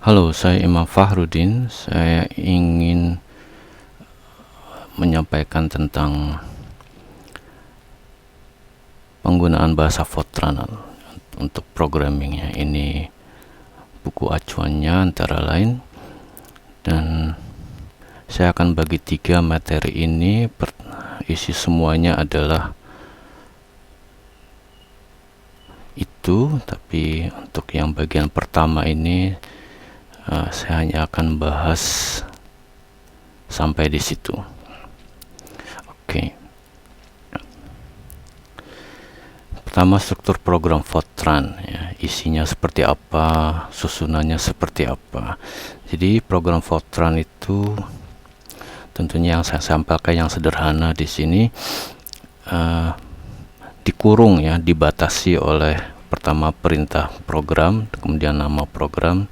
Halo, saya Imam Fahrudin. Saya ingin menyampaikan tentang penggunaan bahasa Fortran untuk programmingnya. Ini buku acuannya antara lain, dan saya akan bagi 3 materi ini. Isi semuanya adalah itu, tapi untuk yang bagian pertama ini saya hanya akan bahas sampai di situ. Oke. Pertama, struktur program Fortran, ya, isinya seperti apa, susunannya seperti apa. Jadi program Fortran itu tentunya yang saya sampaikan yang sederhana di sini, dikurung, ya, dibatasi oleh pertama perintah program, kemudian nama program,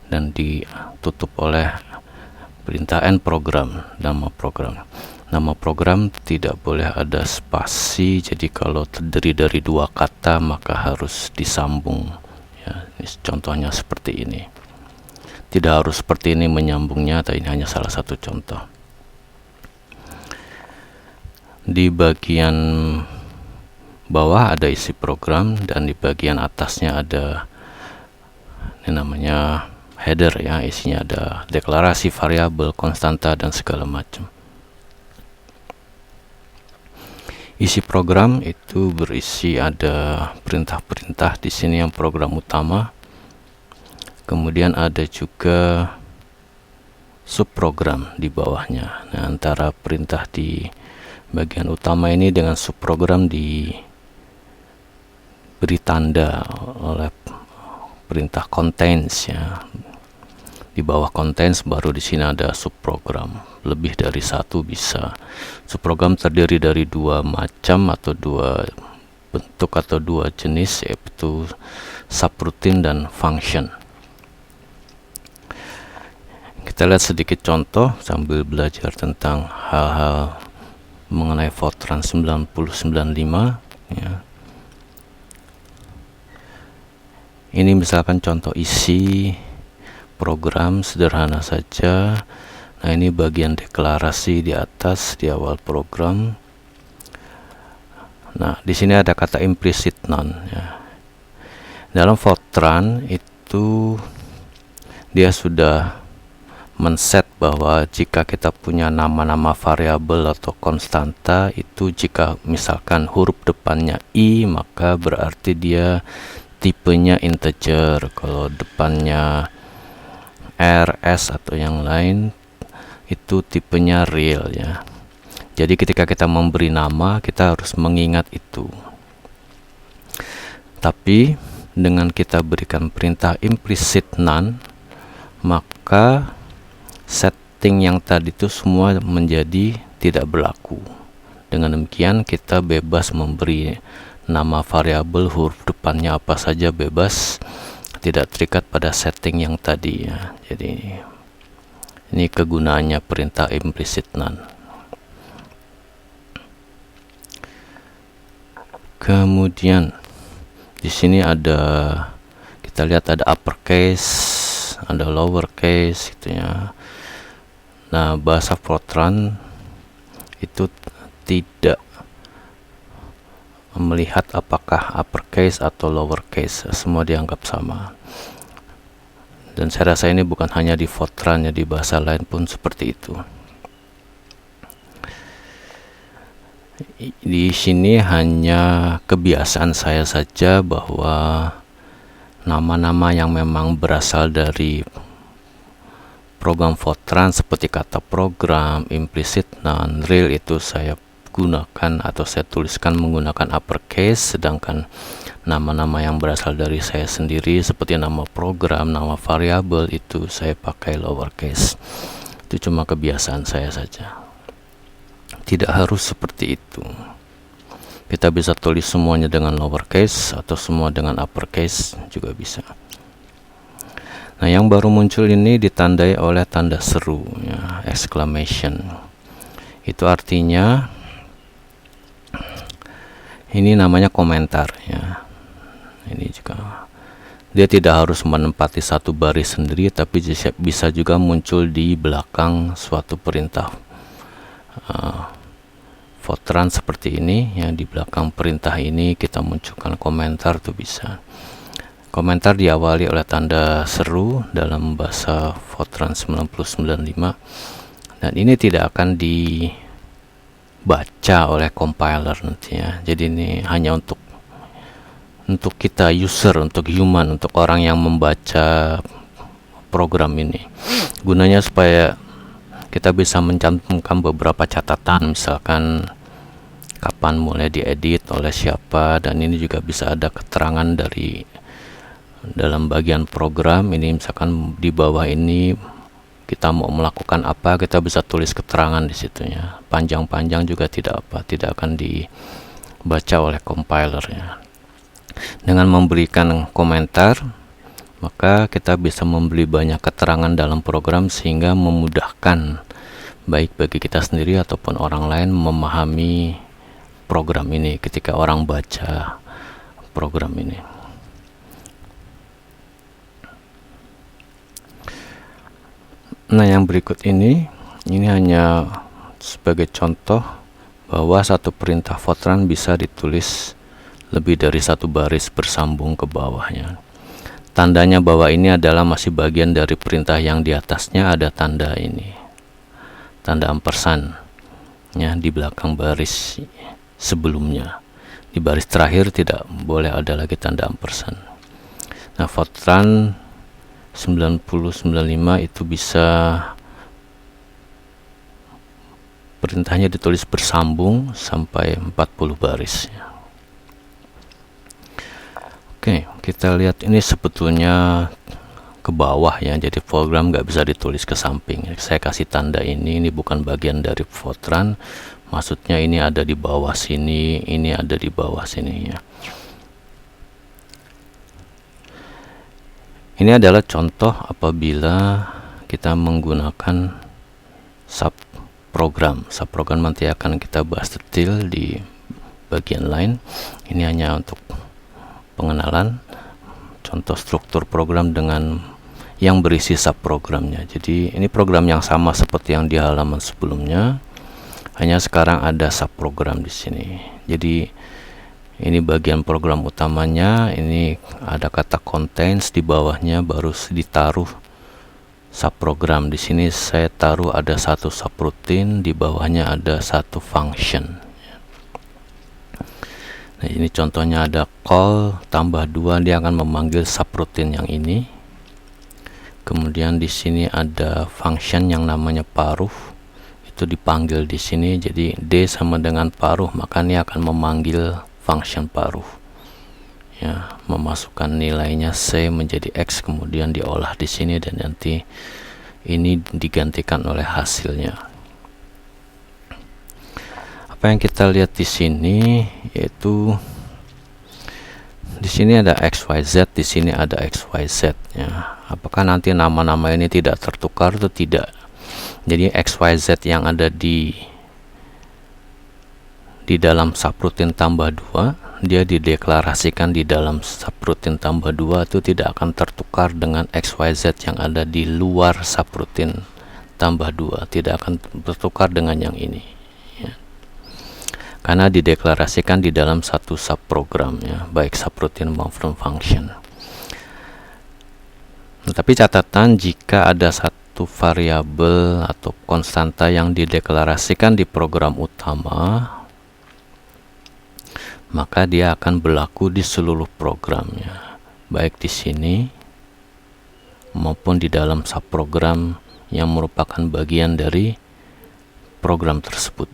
dan ditutup oleh perintah end program, nama program. Nama program tidak boleh ada spasi, jadi kalau terdiri dari 2 kata maka harus disambung, ya. Ini contohnya seperti ini. Tidak harus seperti ini menyambungnya, tapi ini hanya salah satu contoh. Di bagian bawah ada isi program, dan di bagian atasnya ada ini namanya header, ya, isinya ada deklarasi, variabel, konstanta, dan segala macam. Isi program itu berisi ada perintah-perintah di sini yang program utama. Kemudian ada juga subprogram di bawahnya. Nah, antara perintah di bagian utama ini dengan subprogram diberi tanda oleh perintah contains, ya. Di bawah contains baru di sini ada subprogram. Lebih dari 1 bisa. Subprogram terdiri dari 2 macam atau 2 bentuk atau 2 jenis, yaitu subroutine dan function. Kita lihat sedikit contoh sambil belajar tentang hal-hal mengenai Fortran 9095, ya. Ini misalkan contoh isi program sederhana saja. Nah, ini bagian deklarasi di atas di awal program. Nah, di sini ada kata implicit none, ya. Dalam Fortran itu dia sudah men-set bahwa jika kita punya nama-nama variabel atau konstanta, itu jika misalkan huruf depannya i, maka berarti dia tipenya integer. Kalau depannya R, S atau yang lain itu tipenya real, ya. Jadi ketika kita memberi nama, kita harus mengingat itu. Tapi dengan kita berikan perintah implicit none, maka setting yang tadi itu semua menjadi tidak berlaku. Dengan demikian kita bebas memberi nama variabel, huruf depannya apa saja bebas, tidak terikat pada setting yang tadi, ya. Jadi ini kegunaannya perintah implicit none. Kemudian di sini ada, kita lihat ada uppercase, ada lowercase, gitu, ya. Nah, bahasa Fortran itu tidak melihat apakah uppercase atau lowercase, semua dianggap sama. Dan saya rasa ini bukan hanya di Fortran, ya, di bahasa lain pun seperti itu. Di sini hanya kebiasaan saya saja bahwa nama-nama yang memang berasal dari program Fortran seperti kata program, implicit none, real, itu saya gunakan atau saya tuliskan menggunakan uppercase, sedangkan nama-nama yang berasal dari saya sendiri seperti nama program, nama variabel, itu saya pakai lowercase. Itu cuma kebiasaan saya saja. Tidak harus seperti itu. Kita bisa tulis semuanya dengan lowercase atau semua dengan uppercase juga bisa. Nah, yang baru muncul ini ditandai oleh tanda seru, ya, exclamation. Itu artinya ini namanya komentar, ya. Ini juga Dia tidak harus menempati satu baris sendiri, tapi bisa juga muncul di belakang suatu perintah Fortran seperti ini. Yang di belakang perintah ini kita munculkan komentar tuh bisa. Komentar diawali oleh tanda seru dalam bahasa Fortran 9095, dan ini tidak akan dibaca oleh compiler nantinya. Jadi ini hanya untuk kita user, untuk human, untuk orang yang membaca program ini. Gunanya supaya kita bisa mencantumkan beberapa catatan, misalkan kapan mulai diedit, oleh siapa, dan ini juga bisa ada keterangan dari dalam bagian program ini. Misalkan di bawah ini kita mau melakukan apa, kita bisa tulis keterangan di situnya. Panjang-panjang juga tidak akan dibaca oleh compilernya. Dengan memberikan komentar, maka kita bisa memberi banyak keterangan dalam program sehingga memudahkan baik bagi kita sendiri ataupun orang lain memahami program ini ketika orang baca program ini. Nah, yang berikut ini hanya sebagai contoh bahwa satu perintah Fortran bisa ditulis lebih dari satu baris bersambung ke bawahnya. Tandanya bahwa ini adalah masih bagian dari perintah yang di atasnya ada tanda ini, tanda ampersand ya, di belakang baris sebelumnya. Di baris terakhir tidak boleh ada lagi tanda ampersand. Nah, Fortran 9095 itu bisa perintahnya ditulis bersambung sampai 40 baris ya. Oke, kita lihat ini sebetulnya ke bawah ya, jadi program nggak bisa ditulis ke samping. Saya kasih tanda ini bukan bagian dari Fortran, maksudnya ini ada di bawah sini, ini ada di bawah sini ya. Ini adalah contoh apabila kita menggunakan subprogram. Subprogram nanti akan kita bahas detail di bagian lain. Ini hanya untuk pengenalan contoh struktur program dengan yang berisi subprogramnya. Jadi ini program yang sama seperti yang di halaman sebelumnya, hanya sekarang ada subprogram di sini. Jadi ini bagian program utamanya, ini ada kata contains, di bawahnya baru ditaruh subprogram. Di sini saya taruh ada satu subroutine, di bawahnya ada satu function. Nah, ini contohnya ada call tambah 2, dia akan memanggil subroutine yang ini. Kemudian di sini ada function yang namanya paruh, itu dipanggil di sini. Jadi D sama dengan paruh, maka ini akan memanggil function paruh ya, memasukkan nilainya C menjadi X, kemudian diolah di sini dan nanti ini digantikan oleh hasilnya. Apa yang kita lihat di sini yaitu di sini ada XYZ, di sini ada XYZ ya. Apakah nanti nama-nama ini tidak tertukar atau tidak? Jadi XYZ yang ada di dalam subroutine tambah 2, dia dideklarasikan di dalam subroutine tambah 2 itu tidak akan tertukar dengan XYZ yang ada di luar subroutine tambah 2, tidak akan tertukar dengan yang ini ya. Karena dideklarasikan di dalam satu subprogram ya, baik subroutine maupun function. Tapi catatan, jika ada satu variabel atau konstanta yang dideklarasikan di program utama, maka dia akan berlaku di seluruh programnya, baik di sini maupun di dalam subprogram yang merupakan bagian dari program tersebut.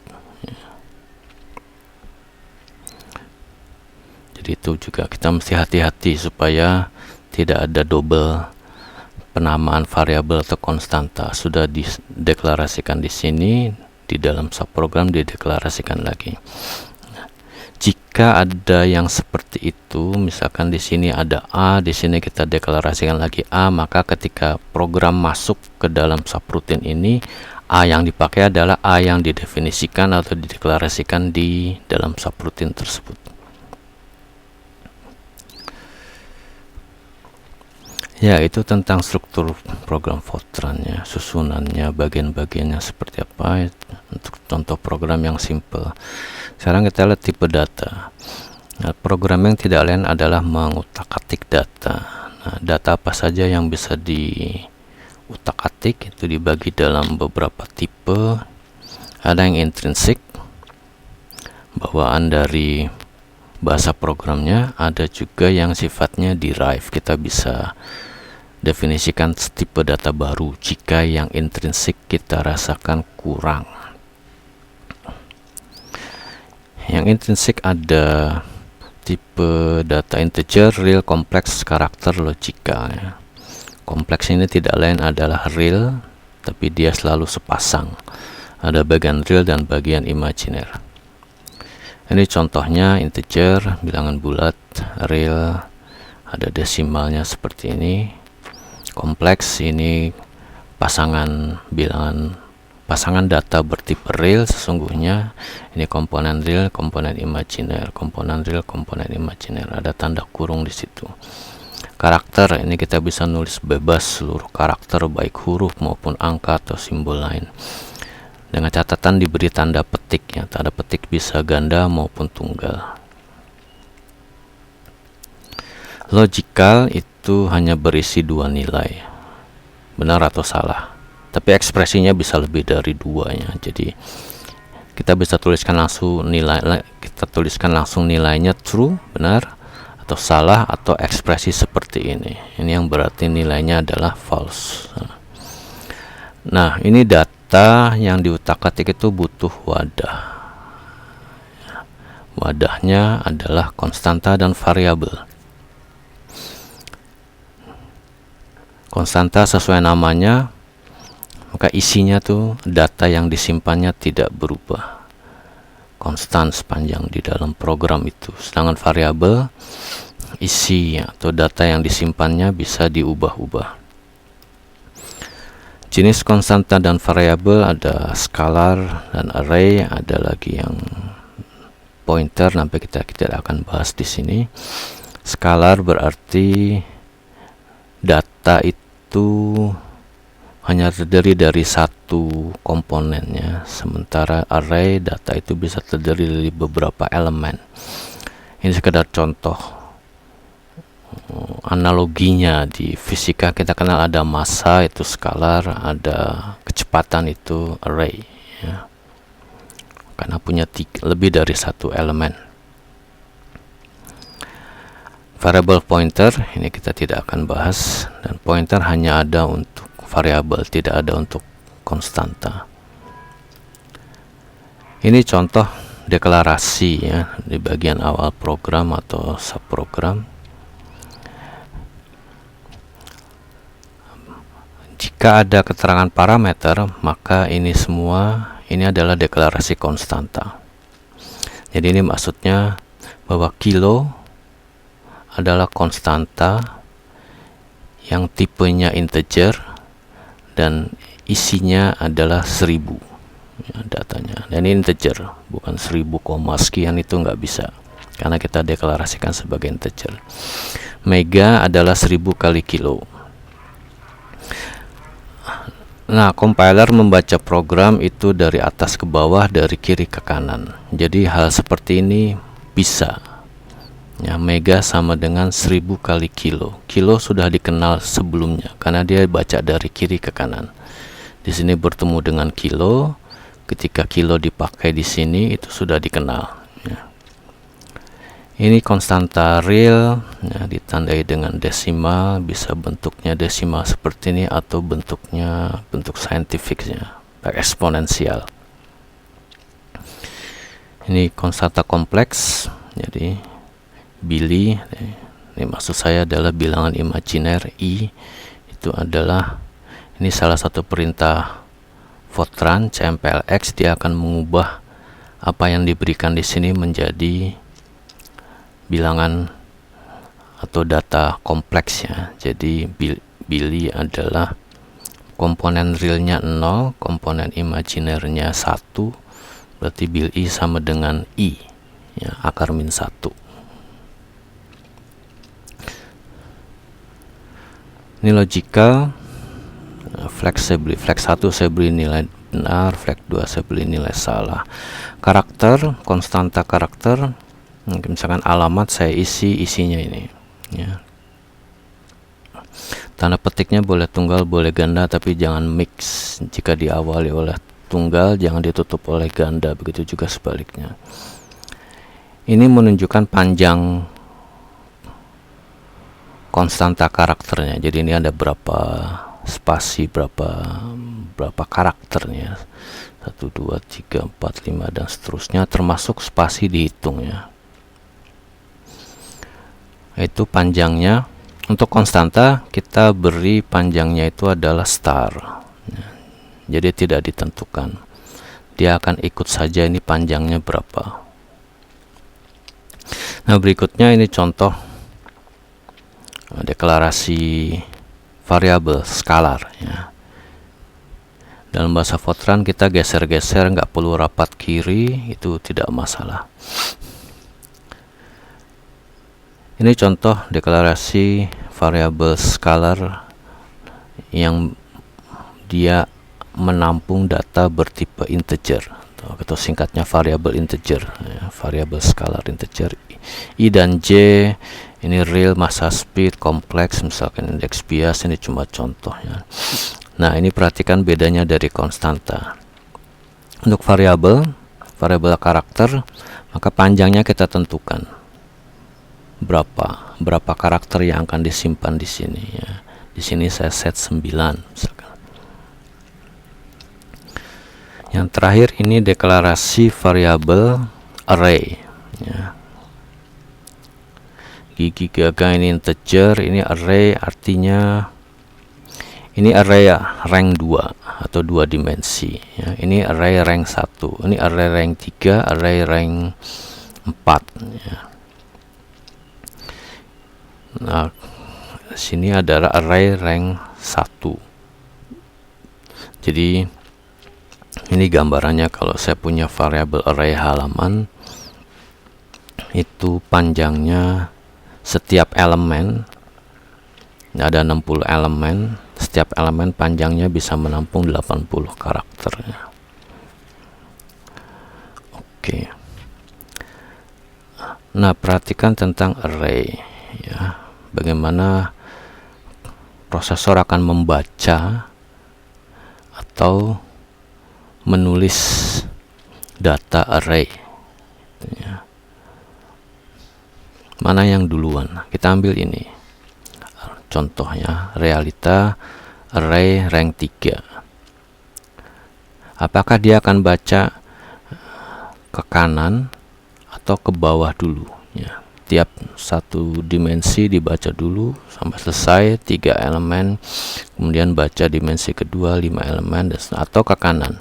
Jadi itu juga kita mesti hati-hati supaya tidak ada double penamaan variabel atau konstanta. Sudah dideklarasikan di sini, di dalam subprogram dideklarasikan lagi. Jika ada yang seperti itu, misalkan di sini ada A, di sini kita deklarasikan lagi A, maka ketika program masuk ke dalam subroutine ini, A yang dipakai adalah A yang didefinisikan atau dideklarasikan di dalam subroutine tersebut. Ya, itu tentang struktur program Fortran-nya, susunannya, bagian-bagiannya seperti apa, untuk contoh program yang simple. Sekarang kita lihat tipe data. Nah, programming tidak lain adalah mengutak-atik data. Nah, data apa saja yang bisa diutak-atik itu dibagi dalam beberapa tipe. Ada yang intrinsik, bawaan dari bahasa programnya. Ada juga yang sifatnya derive. Kita bisa definisikan tipe data baru jika yang intrinsik kita rasakan kurang. Yang intrinsik ada tipe data integer, real, kompleks, karakter, logikal ya. Kompleks ini tidak lain adalah real, tapi dia selalu sepasang. Ada bagian real dan bagian imajiner. Ini contohnya integer, bilangan bulat, real, ada desimalnya seperti ini. Kompleks ini pasangan data bertipe real sesungguhnya. Ini komponen real, komponen imajiner, komponen real, komponen imajiner. Ada tanda kurung di situ. Karakter ini kita bisa nulis bebas seluruh karakter baik huruf maupun angka atau simbol lain. Dengan catatan diberi tanda petik ya. Tanda petik bisa ganda maupun tunggal. Logical itu hanya berisi dua nilai, benar atau salah. Tapi ekspresinya bisa lebih dari dua ya. Jadi kita bisa tuliskan langsung nilainya true, benar, atau salah, atau ekspresi seperti ini. Ini yang berarti nilainya adalah false. Nah, ini data yang diutak-atik itu butuh wadah. Wadahnya adalah konstanta dan variabel. Konstanta sesuai namanya, maka isinya tuh data yang disimpannya tidak berubah, konstan sepanjang di dalam program itu. Sedangkan variabel, isi atau data yang disimpannya bisa diubah-ubah. Jenis konstanta dan variabel ada scalar dan array, ada lagi yang pointer, nanti kita tidak akan bahas di sini. Scalar berarti data itu hanya terdiri dari satu komponennya, sementara array data itu bisa terdiri dari beberapa elemen. Ini sekedar contoh analoginya. Di fisika kita kenal ada massa itu scalar, ada kecepatan itu array ya. Karena punya lebih dari satu elemen. Variable pointer ini kita tidak akan bahas, dan pointer hanya ada untuk variabel, tidak ada untuk konstanta. Ini contoh deklarasi ya di bagian awal program atau subprogram. Jika ada keterangan parameter, maka ini adalah deklarasi konstanta. Jadi ini maksudnya bahwa kilo adalah konstanta yang tipenya integer dan isinya adalah 1000 ya, datanya. Dan ini integer, bukan 1000, sekian, itu nggak bisa karena kita deklarasikan sebagai integer. Mega adalah 1000 kali kilo. Nah, compiler membaca program itu dari atas ke bawah, dari kiri ke kanan. Jadi hal seperti ini bisa ya. Mega sama dengan 1000 kali kilo. Kilo sudah dikenal sebelumnya karena dia baca dari kiri ke kanan. Di sini bertemu dengan kilo. Ketika kilo dipakai di sini, itu sudah dikenal ya. Ini konstanta real ya, ditandai dengan desimal, bisa bentuknya desimal seperti ini atau bentuknya bentuk saintifiknya eksponensial. Ini konstanta kompleks, jadi Billy, ini maksud saya adalah bilangan imajiner. I itu adalah, ini salah satu perintah Fortran CMPLX, dia akan mengubah apa yang diberikan di sini menjadi bilangan atau data kompleks ya. Jadi Billy adalah komponen realnya 0, komponen imajinernya 1, berarti Billy sama dengan I ya, akar min 1. Ini logical, flag 1 saya beri nilai benar, flag 2 saya beri nilai salah. Karakter, konstanta karakter, misalkan alamat saya isi isinya ini ya. Tanda petiknya boleh tunggal boleh ganda, tapi jangan mix. Jika diawali oleh tunggal jangan ditutup oleh ganda, begitu juga sebaliknya. Ini menunjukkan panjang konstanta karakternya. Jadi ini ada berapa spasi, berapa karakternya, 1 2 3 4 5 dan seterusnya, termasuk spasi dihitungnya. Itu panjangnya. Untuk konstanta kita beri panjangnya itu adalah star, jadi tidak ditentukan, dia akan ikut saja ini panjangnya berapa. Nah, berikutnya ini contoh deklarasi variabel skalar ya. Dalam bahasa Fortran kita geser-geser, nggak perlu rapat kiri, itu tidak masalah. Ini contoh deklarasi variabel skalar yang dia menampung data bertipe integer, atau singkatnya variabel integer ya, variabel skalar integer. I dan J ini real, masa, speed, kompleks, misalkan indeks bias. Ini cuma contohnya. Nah, ini perhatikan bedanya dari konstanta. Untuk variabel karakter, maka panjangnya kita tentukan berapa karakter yang akan disimpan di sini ya. Di sini saya set 9 misalkan. Yang terakhir ini deklarasi variabel array ya. Gigi gaga ini integer, ini array, artinya ini array rank 2 atau 2 dimensi ya. Ini array rank 1, ini array rank 3, array rank 4 ya. Nah, sini adalah array rank 1. Jadi ini gambarannya kalau saya punya variabel array halaman, itu panjangnya setiap elemen ada 60 elemen, setiap elemen panjangnya bisa menampung 80 karakter ya. Oke. Nah, perhatikan tentang array ya. Bagaimana prosesor akan membaca atau menulis data array ya. Mana yang duluan? Kita ambil ini contohnya, realita array rank 3. Apakah dia akan baca ke kanan atau ke bawah dulu ya? Tiap satu dimensi dibaca dulu sampai selesai 3 elemen, kemudian baca dimensi kedua 5 elemen, atau ke kanan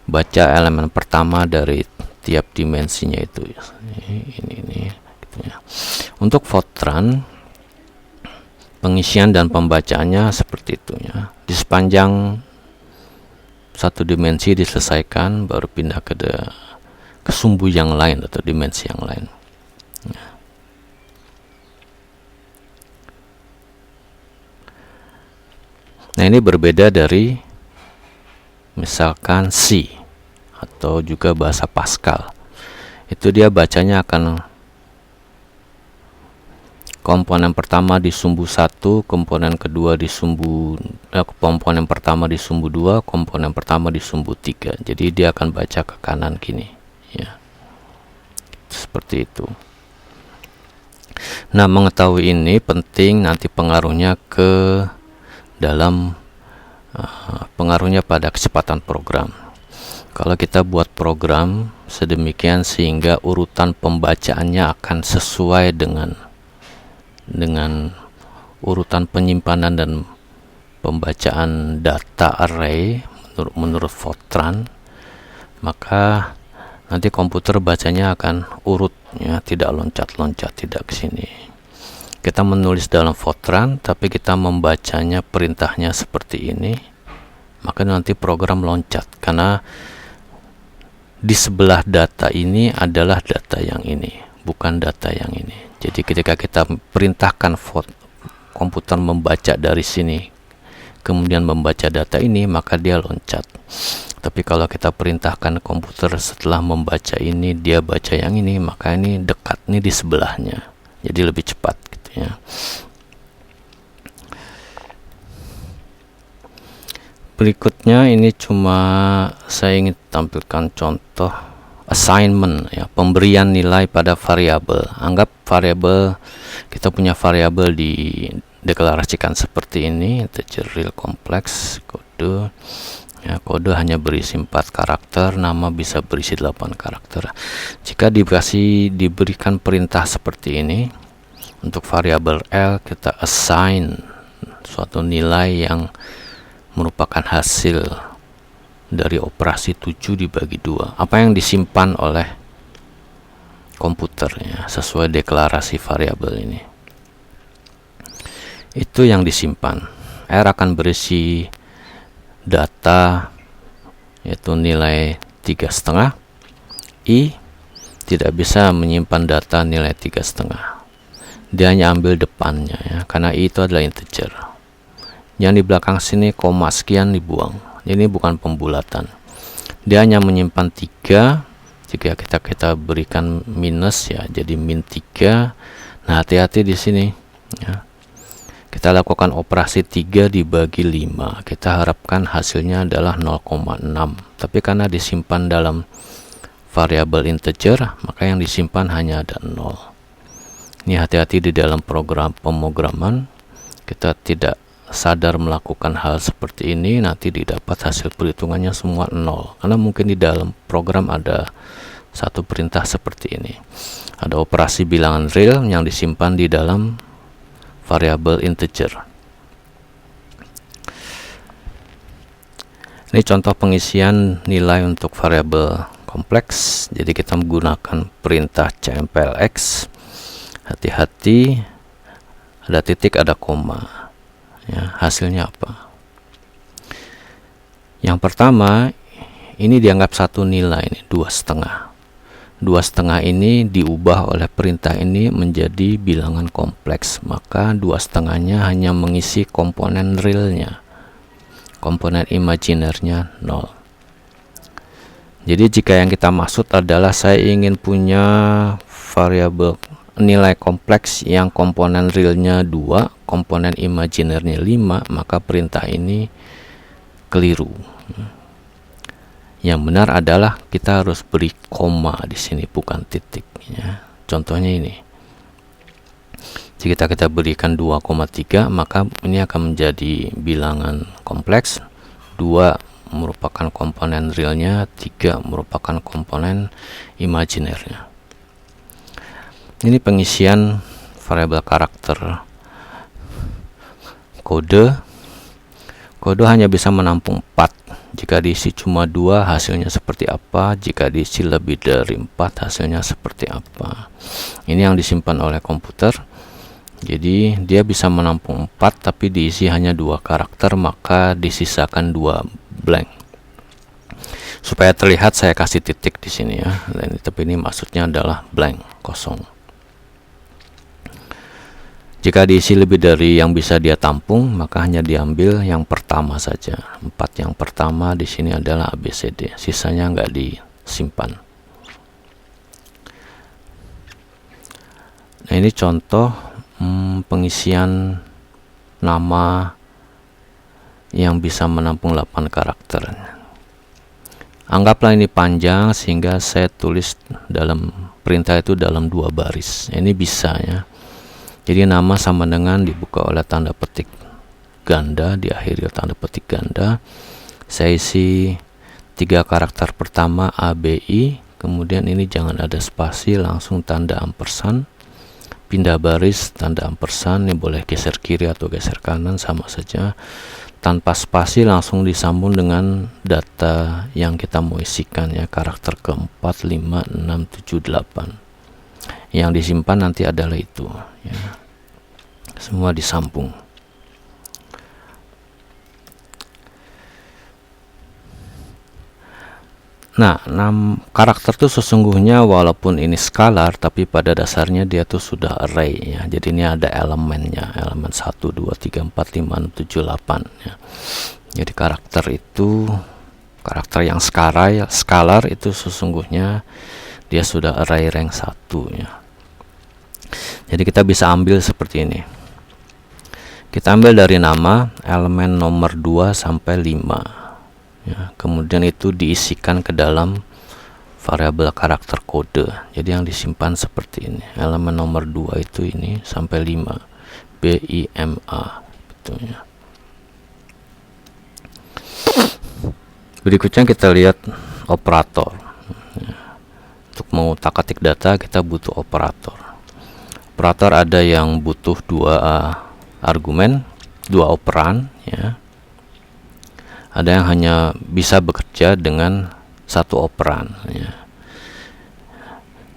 baca elemen pertama dari tiap dimensinya itu ya. Ini gitu ya. Untuk Fortran pengisian dan pembacaannya seperti itu ya. Di sepanjang satu dimensi diselesaikan, baru pindah ke sumbu yang lain atau dimensi yang lain ya. Nah, ini berbeda dari misalkan C atau juga bahasa Pascal. Itu dia bacanya akan komponen pertama di sumbu 1, komponen kedua di sumbu komponen pertama di sumbu 2, komponen pertama di sumbu 3. Jadi dia akan baca ke kanan gini ya. Seperti itu. Nah, mengetahui ini penting, nanti pengaruhnya ke dalam pengaruhnya pada kecepatan program. Kalau kita buat program sedemikian sehingga urutan pembacaannya akan sesuai dengan urutan penyimpanan dan pembacaan data array menurut Fortran, maka nanti komputer bacanya akan urut ya, tidak loncat-loncat, tidak ke sini. Kita menulis dalam Fortran tapi kita membacanya perintahnya seperti ini, maka nanti program loncat karena di sebelah data ini adalah data yang ini, bukan data yang ini. Jadi ketika kita perintahkan komputer membaca dari sini kemudian membaca data ini, maka dia loncat. Tapi kalau kita perintahkan komputer setelah membaca ini dia baca yang ini, maka ini dekat, ini di sebelahnya, jadi lebih cepat gitu ya. Berikutnya ini cuma saya ingin tampilkan contoh assignment ya, pemberian nilai pada variabel. Anggap variabel, kita punya variabel dideklarasikan seperti ini, integer real complex, kode ya, kode hanya berisi 4 karakter, nama bisa berisi 8 karakter. Jika diberikan perintah seperti ini, untuk variabel L kita assign suatu nilai yang merupakan hasil dari operasi 7 dibagi 2. Apa yang disimpan oleh komputer ya, sesuai deklarasi variabel ini. Itu yang disimpan. R akan berisi data yaitu nilai 3,5. I tidak bisa menyimpan data nilai 3,5. Dia hanya ambil depannya ya, karena I itu adalah integer. Yang di belakang sini koma sekian dibuang. Ini bukan pembulatan. Dia hanya menyimpan 3. Jika kita berikan minus ya, jadi min 3. Nah, hati-hati di sini ya. Kita lakukan operasi 3 dibagi 5. Kita harapkan hasilnya adalah 0,6. Tapi karena disimpan dalam variabel integer, maka yang disimpan hanya ada 0. Ini hati-hati di dalam program pemrograman. Kita tidak sadar melakukan hal seperti ini, nanti didapat hasil perhitungannya semua 0. Karena mungkin di dalam program ada satu perintah seperti ini. Ada operasi bilangan real yang disimpan di dalam variabel integer. Ini contoh pengisian nilai untuk variabel kompleks. Jadi kita menggunakan perintah cmplx. Hati-hati, ada titik, ada koma. Ya, hasilnya apa? Yang pertama, ini dianggap satu nilai, ini 2,5. 2,5 ini diubah oleh perintah ini menjadi bilangan kompleks, maka 2,5-nya hanya mengisi komponen realnya, komponen imaginernya 0. Jadi jika yang kita maksud adalah saya ingin punya variabel nilai kompleks yang komponen realnya 2, komponen imaginernya 5, maka perintah ini keliru. Yang benar adalah kita harus beri koma di sini, bukan titik ya. Contohnya ini. Jika kita berikan 2,3, maka ini akan menjadi bilangan kompleks. 2 merupakan komponen realnya, 3 merupakan komponen imaginernya. Ini pengisian variabel karakter. Kode hanya bisa menampung 4. Jika diisi cuma 2, hasilnya seperti apa? Jika diisi lebih dari 4, hasilnya seperti apa? Ini yang disimpan oleh komputer. Jadi dia bisa menampung 4, tapi diisi hanya 2 karakter, maka disisakan 2 blank. Supaya terlihat saya kasih titik di sini ya. Tapi ini maksudnya adalah blank, kosong. Jika diisi lebih dari yang bisa dia tampung, maka hanya diambil yang pertama saja. 4 yang pertama di sini adalah ABCD, sisanya nggak disimpan. Nah, ini contoh pengisian nama yang bisa menampung 8 karakter. Anggaplah ini panjang sehingga saya tulis dalam perintah itu dalam 2 baris. Ini bisa ya. Jadi nama sama dengan dibuka oleh tanda petik ganda, diakhiri oleh tanda petik ganda. Saya isi 3 karakter pertama ABI, kemudian ini jangan ada spasi, langsung tanda ampersand. Pindah baris, tanda ampersand, ini boleh geser kiri atau geser kanan, sama saja. Tanpa spasi langsung disambung dengan data yang kita mau isikan ya, karakter keempat, 5, 6, 7, 8. Yang disimpan nanti adalah itu ya. Semua disambung. Nah, karakter tuh sesungguhnya walaupun ini skalar, tapi pada dasarnya dia tuh sudah array ya. Jadi ini ada elemennya, elemen 1, 2, 3, 4, 5, 6, 7, 8 ya. Jadi karakter yang skalar itu sesungguhnya dia sudah array rank 1 ya. Jadi kita bisa ambil seperti ini. Kita ambil dari nama elemen nomor 2 sampai 5. Ya, kemudian itu diisikan ke dalam variabel karakter kode. Jadi yang disimpan seperti ini. Elemen nomor 2 itu ini sampai 5. BIMA gitu ya. Berikutnya kita lihat operator. Ya. Untuk mengutak-atik data kita butuh operator. Operator ada yang butuh 2 argumen, 2 operan ya. Ada yang hanya bisa bekerja dengan 1 operan ya.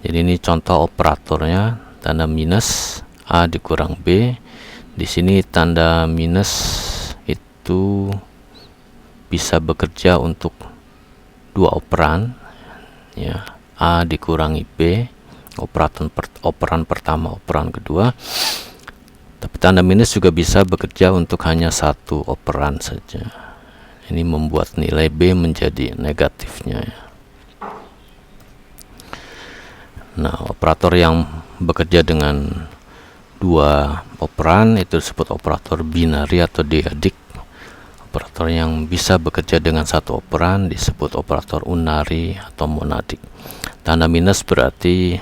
Jadi ini contoh operatornya, tanda minus A dikurang B. Di sini tanda minus itu bisa bekerja untuk 2 operan ya, A dikurangi B, operan pertama, operan kedua. Tapi tanda minus juga bisa bekerja untuk hanya 1 operan saja. Ini membuat nilai B menjadi negatifnya ya. Nah, operator yang bekerja dengan 2 operan itu disebut operator binari atau deadik. Operator yang bisa bekerja dengan 1 operan disebut operator unari atau monadik. Tanda minus berarti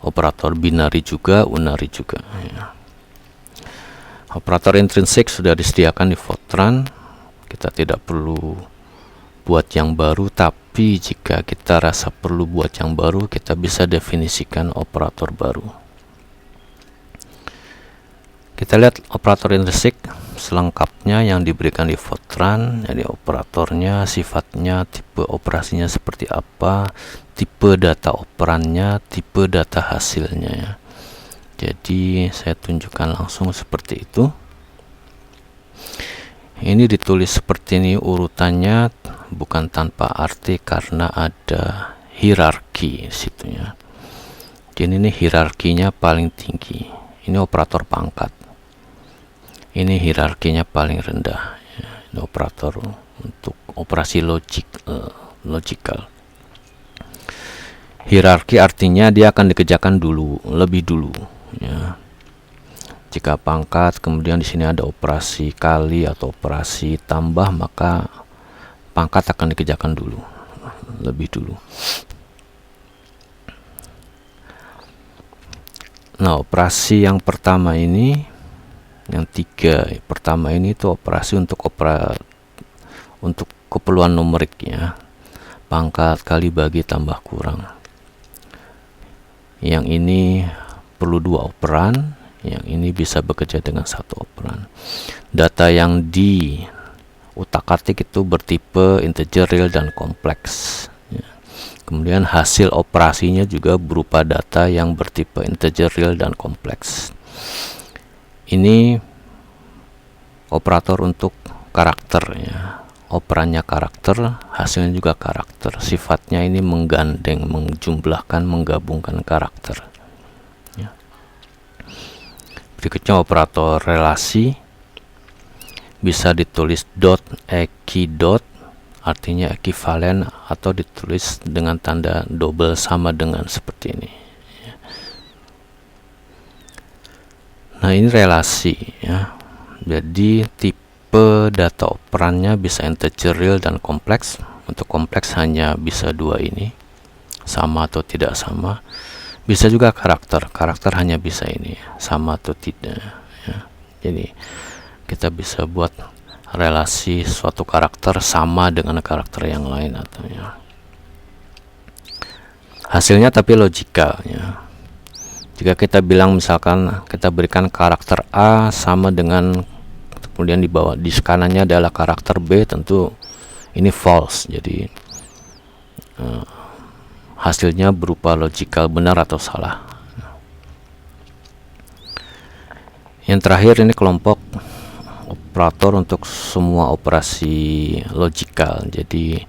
operator binari juga, unari juga ya. Operator intrinsik sudah disediakan di Fortran. Kita tidak perlu buat yang baru, tapi jika kita rasa perlu buat yang baru, kita bisa definisikan operator baru. Kita lihat operator intrinsik selengkapnya yang diberikan di Fortran. Jadi operatornya, sifatnya, tipe operasinya seperti apa, tipe data operannya, tipe data hasilnya ya. Jadi saya tunjukkan langsung seperti itu. Ini ditulis seperti ini urutannya, bukan tanpa arti karena ada hierarki situ ya. Jadi ini hierarkinya paling tinggi. Ini operator pangkat. Ini hierarkinya paling rendah ya. Ini operator untuk operasi logical. Hierarki artinya dia akan dikerjakan dulu, lebih dulu ya. Jika pangkat, kemudian di sini ada operasi kali atau operasi tambah, maka pangkat akan dikerjakan dulu, lebih dulu. Nah, operasi yang pertama ini, yang 3 pertama ini itu operasi untuk keperluan numerik ya. Pangkat kali bagi tambah kurang. Yang ini perlu 2 operan. Yang ini bisa bekerja dengan 1 operan. Data yang di utak-atik itu bertipe integer, real, dan kompleks ya. Kemudian hasil operasinya juga berupa data yang bertipe integer, real, dan kompleks. Ini operator untuk karakter ya. Operannya karakter, hasilnya juga karakter. Sifatnya ini menggandeng, menjumlahkan, menggabungkan karakter. Berikutnya operator relasi, bisa ditulis dot, eki dot, artinya ekivalen, atau ditulis dengan tanda double sama dengan seperti ini. Nah, ini relasi ya. Jadi tipe data operannya bisa integer, real, dan kompleks. Untuk kompleks hanya bisa 2 ini, sama atau tidak sama. Bisa juga karakter hanya bisa ini, sama atau tidak ya. Jadi kita bisa buat relasi suatu karakter sama dengan karakter yang lain atau ya. Hasilnya tapi logikal ya. Jika kita bilang misalkan kita berikan karakter A sama dengan, kemudian di bawah di kanannya adalah karakter B, tentu ini false. Jadi hasilnya berupa logikal benar atau salah. Yang terakhir ini kelompok operator untuk semua operasi logikal. Jadi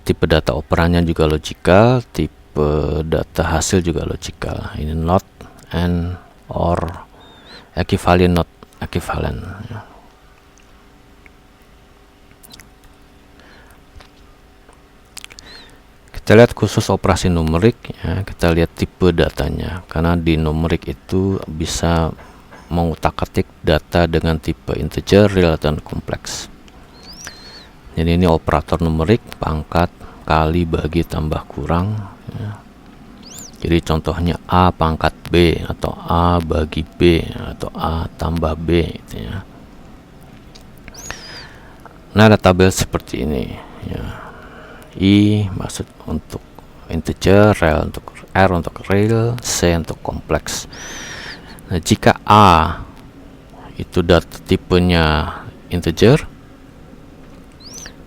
tipe data operannya juga logikal, tipe data hasil juga logikal. Ini not and or equivalent, not equivalent ya. Kita lihat khusus operasi numerik ya, kita lihat tipe datanya, karena di numerik itu bisa mengutak-atik data dengan tipe integer, real, dan kompleks. Jadi ini operator numerik, pangkat, kali, bagi, tambah, kurang ya. Jadi contohnya A pangkat B, atau A bagi B, atau A tambah B gitu ya. Nah, ada tabel seperti ini ya. I maksud untuk integer, rel untuk R untuk real, C untuk kompleks. Nah, jika A itu data tipenya integer,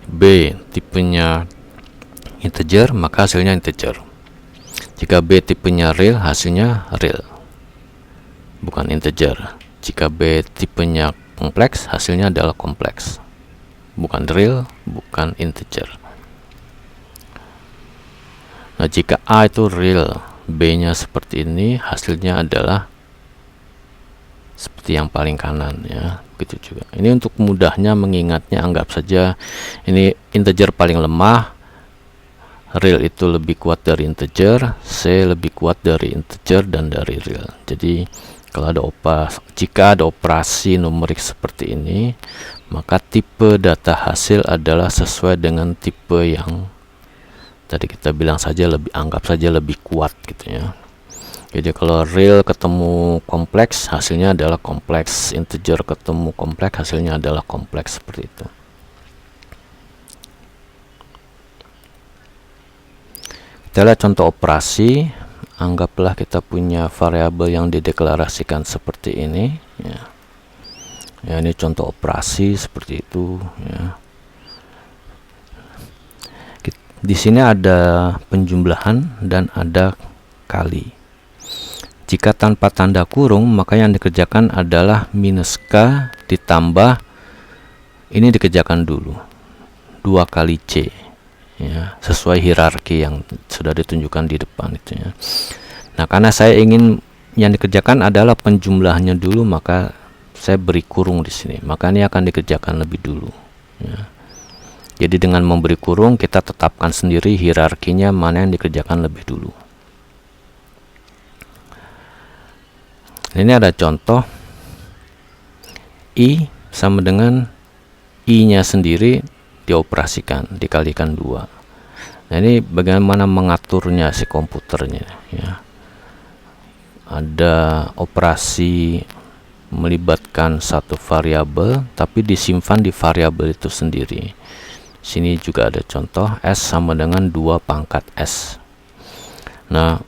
B tipenya integer, maka hasilnya integer. Jika B tipenya real, hasilnya real, bukan integer. Jika B tipenya kompleks, hasilnya adalah kompleks, bukan real, bukan integer. Nah, jika A itu real, B-nya seperti ini, hasilnya adalah seperti yang paling kanan ya. Begitu juga. Ini untuk mudahnya mengingatnya, anggap saja ini integer paling lemah, real itu lebih kuat dari integer, C lebih kuat dari integer dan dari real. Jadi kalau ada jika ada operasi numerik seperti ini, maka tipe data hasil adalah sesuai dengan tipe yang tadi kita bilang saja, anggap saja lebih kuat gitu ya. Jadi kalau real ketemu kompleks, hasilnya adalah kompleks. Integer ketemu kompleks, hasilnya adalah kompleks, seperti itu. Kita lihat contoh operasi. Anggaplah kita punya variabel yang dideklarasikan seperti ini ya. Ya, ini contoh operasi seperti itu ya. Di sini ada penjumlahan dan ada kali. Jika tanpa tanda kurung, maka yang dikerjakan adalah minus K ditambah, ini dikerjakan dulu 2 kali C ya, sesuai hierarki yang sudah ditunjukkan di depan itu ya. Nah, karena saya ingin yang dikerjakan adalah penjumlahannya dulu, maka saya beri kurung di sini. Maka ini akan dikerjakan lebih dulu ya. Jadi dengan memberi kurung, kita tetapkan sendiri hierarkinya mana yang dikerjakan lebih dulu. Ini ada contoh I sama dengan I-nya sendiri dioperasikan, dikalikan 2. Nah, ini bagaimana mengaturnya si komputernya ya. Ada operasi melibatkan satu variabel, tapi disimpan di variabel itu sendiri. Sini juga ada contoh S sama dengan 2 pangkat S. Nah,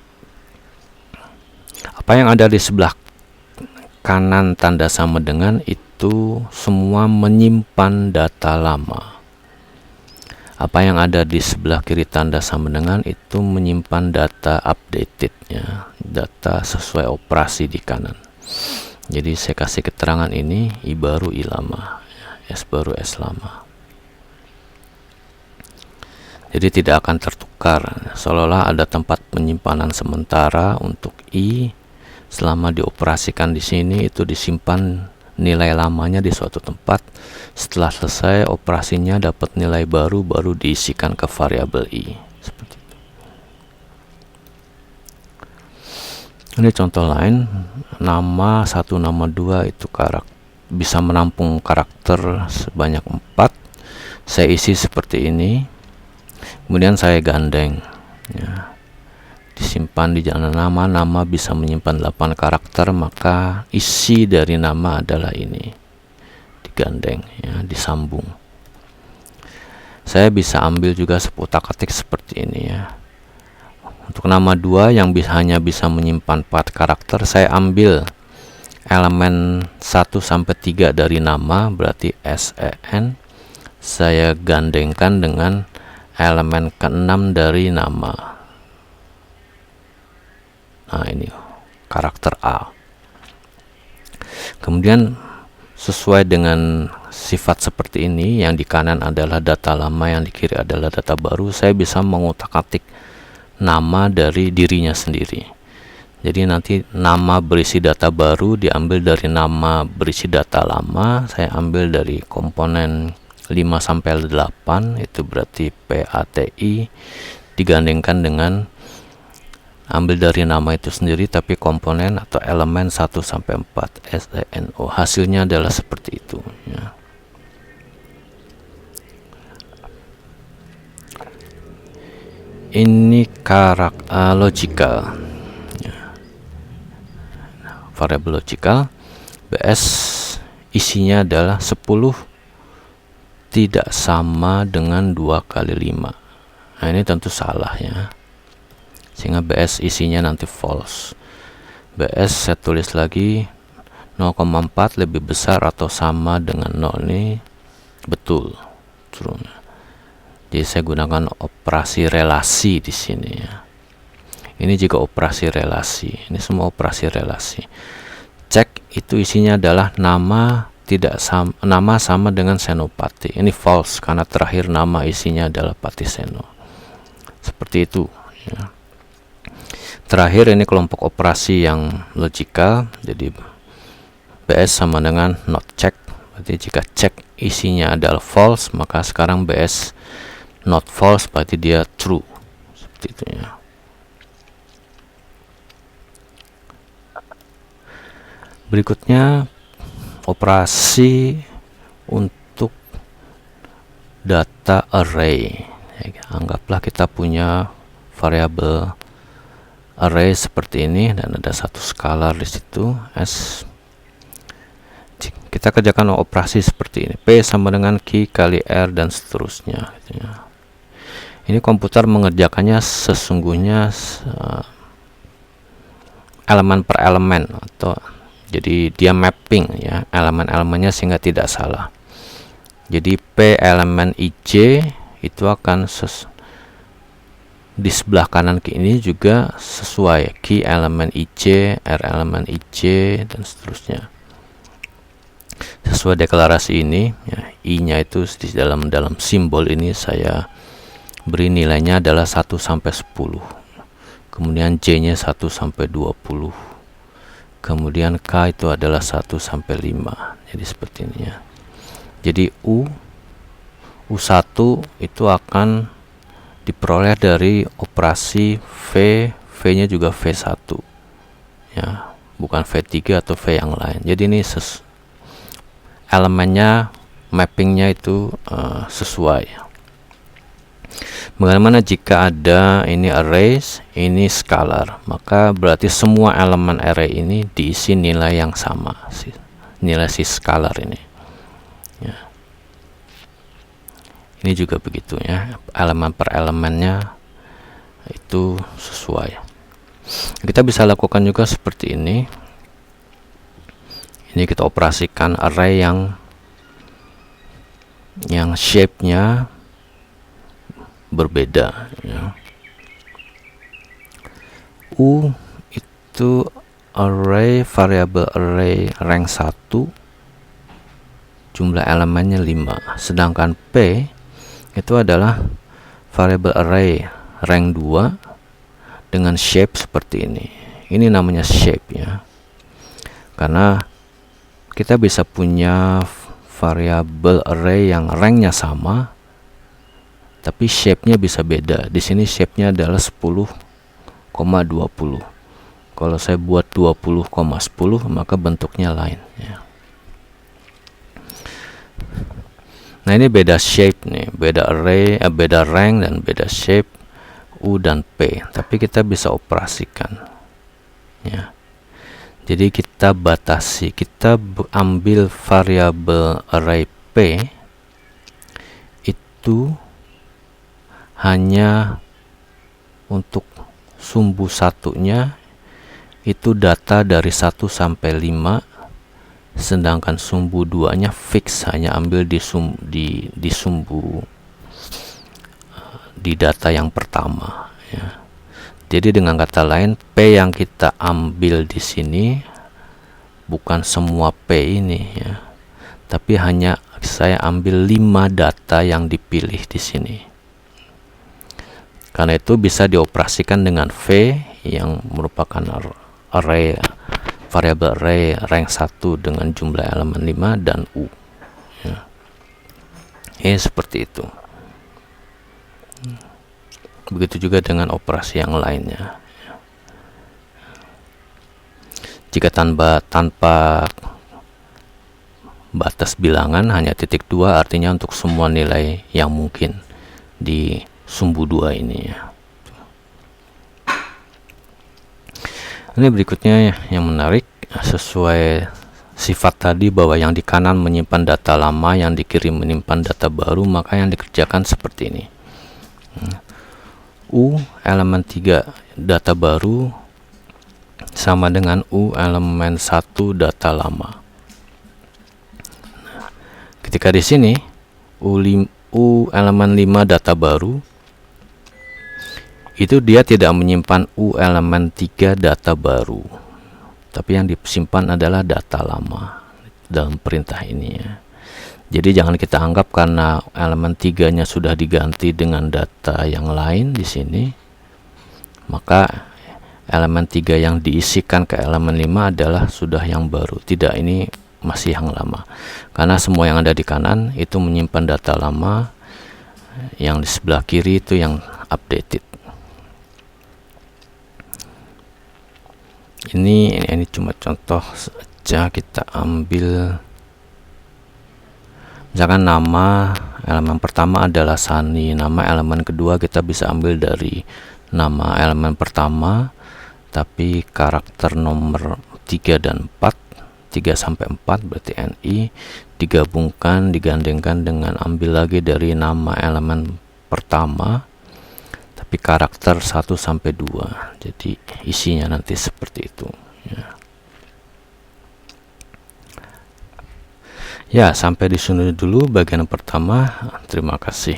apa yang ada di sebelah kanan tanda sama dengan itu semua menyimpan data lama. Apa yang ada di sebelah kiri tanda sama dengan itu menyimpan data updated ya, data sesuai operasi di kanan. Jadi saya kasih keterangan ini I baru I lama, S baru S lama. Jadi tidak akan tertukar, seolah-olah ada tempat penyimpanan sementara untuk I. Selama dioperasikan di sini itu disimpan nilai lamanya di suatu tempat. Setelah selesai operasinya dapat nilai baru diisikan ke variabel I. Seperti itu. Ini contoh lain, nama 1, nama 2 itu bisa menampung karakter sebanyak 4. Saya isi seperti ini. Kemudian saya gandeng ya. Disimpan di jalan nama bisa menyimpan 8 karakter, maka isi dari nama adalah ini, digandeng ya, disambung. Saya bisa ambil juga seputar-ketik seperti ini ya. Untuk nama 2 yang hanya bisa menyimpan 4 karakter, saya ambil elemen 1 sampai 3 dari nama, berarti SEN. Saya gandengkan dengan elemen ke-6 dari nama. Nah, ini karakter A. Kemudian sesuai dengan sifat seperti ini, yang di kanan adalah data lama, yang di kiri adalah data baru, saya bisa mengutak-atik nama dari dirinya sendiri. Jadi nanti nama berisi data baru diambil dari nama berisi data lama, saya ambil dari komponen 5 sampai 8, itu berarti PATI, digandingkan dengan ambil dari nama itu sendiri tapi komponen atau elemen 1 sampai 4 SENO. Hasilnya adalah seperti itu ya. Ini karakter logical ya. Variabel logical BS isinya adalah 10 tidak sama dengan 2 kali 5. Nah, ini tentu salah ya, sehingga BS isinya nanti false. BS saya tulis lagi 0,4 lebih besar atau sama dengan 0, ini betul, true. Jadi saya gunakan operasi relasi di sini ya. Ini juga operasi relasi, ini semua operasi relasi. Cek itu isinya adalah nama tidak sama, nama sama dengan senopati. Ini false karena terakhir nama isinya adalah Patiseno. Seperti itu ya. Terakhir ini kelompok operasi yang logical, jadi BS sama dengan not check. Berarti jika cek isinya adalah false, maka sekarang BS not false, berarti dia true. Seperti itu ya. Berikutnya operasi untuk data array. Anggaplah kita punya variabel array seperti ini dan ada satu skalar di situ S. Kita kerjakan operasi seperti ini. P sama dengan Q kali R dan seterusnya gitu ya. Ini komputer mengerjakannya sesungguhnya elemen per elemen, atau jadi dia mapping ya elemen-elemennya sehingga tidak salah. Jadi P elemen IJ itu akan di sebelah kanan ke ini juga sesuai Q elemen IJ, R elemen IJ dan seterusnya. Sesuai deklarasi ini ya, I-nya itu di dalam simbol ini saya beri nilainya adalah 1 sampai 10. Kemudian J-nya 1 sampai 20. Kemudian K itu adalah 1 sampai 5. Jadi seperti ini ya. Jadi U1 itu akan diperoleh dari operasi V, V-nya juga V1 ya, bukan V3 atau V yang lain. Jadi ini elemennya mappingnya itu sesuai. Bagaimana jika ada ini arrays, ini scalar, maka berarti semua elemen array ini diisi nilai yang sama, nilai si scalar ini ya. Ini juga begitu ya, elemen per elemennya itu sesuai. Kita bisa lakukan juga seperti ini. Ini kita operasikan array yang shape-nya berbeda ya. U itu array variabel array rank 1, jumlah elemennya 5, sedangkan P itu adalah variabel array rank 2 dengan shape seperti ini. Ini namanya shape ya, karena kita bisa punya variabel array yang ranknya sama tapi shape-nya bisa beda. Di sini shape-nya adalah 10,20. Kalau saya buat 20,10 maka bentuknya lain ya. Nah, ini beda shape nih, beda array, beda rank dan beda shape U dan P. Tapi kita bisa operasikan ya. Jadi kita batasi, kita ambil variabel array P itu hanya untuk sumbu satunya itu data dari 1 sampai 5, sedangkan sumbu 2-nya fix, hanya ambil di sumbu di data yang pertama ya. Jadi dengan kata lain, P yang kita ambil di sini bukan semua P ini ya, tapi hanya saya ambil 5 data yang dipilih di sini. Karena itu bisa dioperasikan dengan V yang merupakan array, variabel array rank 1 dengan jumlah elemen 5 dan U. Ya. Seperti itu. Begitu juga dengan operasi yang lainnya. Jika tanpa batas bilangan hanya titik 2, artinya untuk semua nilai yang mungkin di sumbu 2 ini ya. Ini berikutnya yang menarik, sesuai sifat tadi bahwa yang di kanan menyimpan data lama, yang di kiri menyimpan data baru, maka yang dikerjakan seperti ini. U elemen 3 data baru sama dengan U elemen 1 data lama. Ketika di sini U elemen 5 data baru, itu dia tidak menyimpan U elemen 3 data baru, tapi yang disimpan adalah data lama dalam perintah ini ya. Jadi jangan kita anggap karena elemen 3-nya sudah diganti dengan data yang lain di sini, maka elemen 3 yang diisikan ke elemen 5 adalah sudah yang baru. Tidak, ini masih yang lama, karena semua yang ada di kanan itu menyimpan data lama, yang di sebelah kiri itu yang updated. Ini cuma contoh saja. Kita ambil misalkan nama elemen pertama adalah Sani, nama elemen kedua kita bisa ambil dari nama elemen pertama, tapi karakter nomor 3 dan 4, 3 sampai 4 berarti NI, digandingkan dengan ambil lagi dari nama elemen pertama tapi karakter 1 sampai 2. Jadi isinya nanti seperti itu ya. Ya, sampai di sini dulu bagian pertama. Terima kasih.